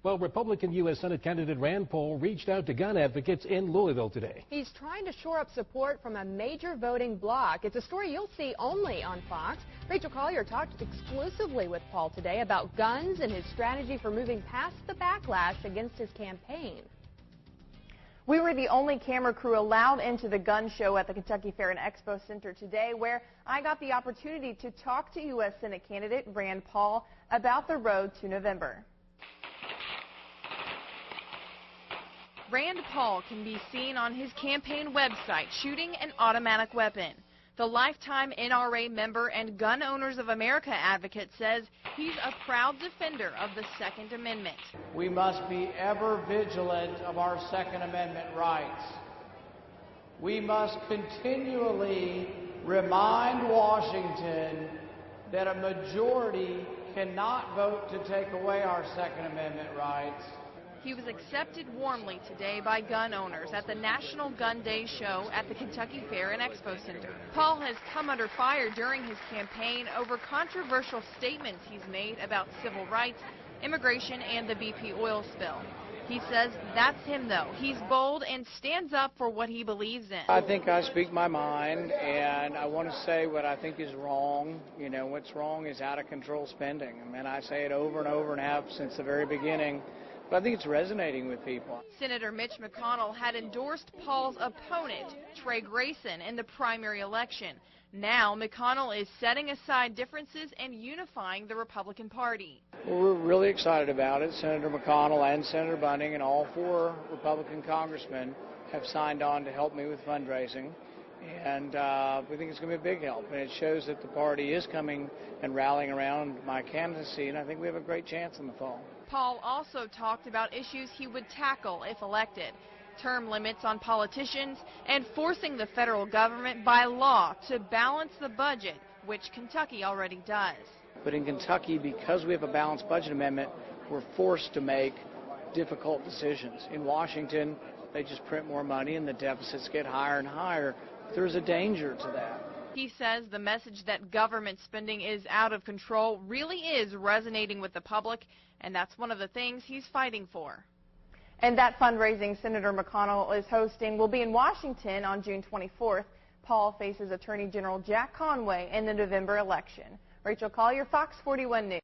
Well, Republican U.S. Senate candidate Rand Paul reached out to gun advocates in Louisville today. He's trying to shore up support from a major voting bloc. It's a story you'll see only on Fox. Rachel Collier talked exclusively with Paul today about guns and his strategy for moving past the backlash against his campaign. We were the only camera crew allowed into the gun show at the Kentucky Fair and Expo Center today, where I got the opportunity to talk to U.S. Senate candidate Rand Paul about the road to November. Rand Paul can be seen on his campaign website shooting an automatic weapon. The lifetime NRA member and Gun Owners of America advocate says he's a proud defender of the Second Amendment. We must be ever vigilant of our Second Amendment rights. We must continually remind Washington that a majority cannot vote to take away our Second Amendment rights. He was accepted warmly today by gun owners at the National Gun Day show at the Kentucky Fair and Expo Center. Paul has come under fire during his campaign over controversial statements he's made about civil rights, immigration, and the BP oil spill. He says that's him, though. He's bold and stands up for what he believes in. I think I speak my mind, and I want to say what I think is wrong. You know, what's wrong is out-of-control spending. I mean, I say it over and over and have since the very beginning. But I think it's resonating with people. Senator Mitch McConnell had endorsed Paul's opponent, Trey Grayson, in the primary election. Now McConnell is setting aside differences and unifying the Republican Party. Well, we're really excited about it. Senator McConnell and Senator Bunning and all 4 Republican congressmen have signed on to help me with fundraising. And we think it's going to be a big help. And it shows that the party is coming and rallying around my candidacy, and I think we have a great chance in the fall. Paul also talked about issues he would tackle if elected. Term limits on politicians and forcing the federal government by law to balance the budget, which Kentucky already does. But in Kentucky, because we have a balanced budget amendment, we're forced to make difficult decisions. In Washington, they just print more money and the deficits get higher and higher. There's a danger to that. He says the message that government spending is out of control really is resonating with the public, and that's one of the things he's fighting for. And that fundraising Senator McConnell is hosting will be in Washington on June 24th. Paul faces Attorney General Jack Conway in the November election. Rachel Collier, Fox 41 News.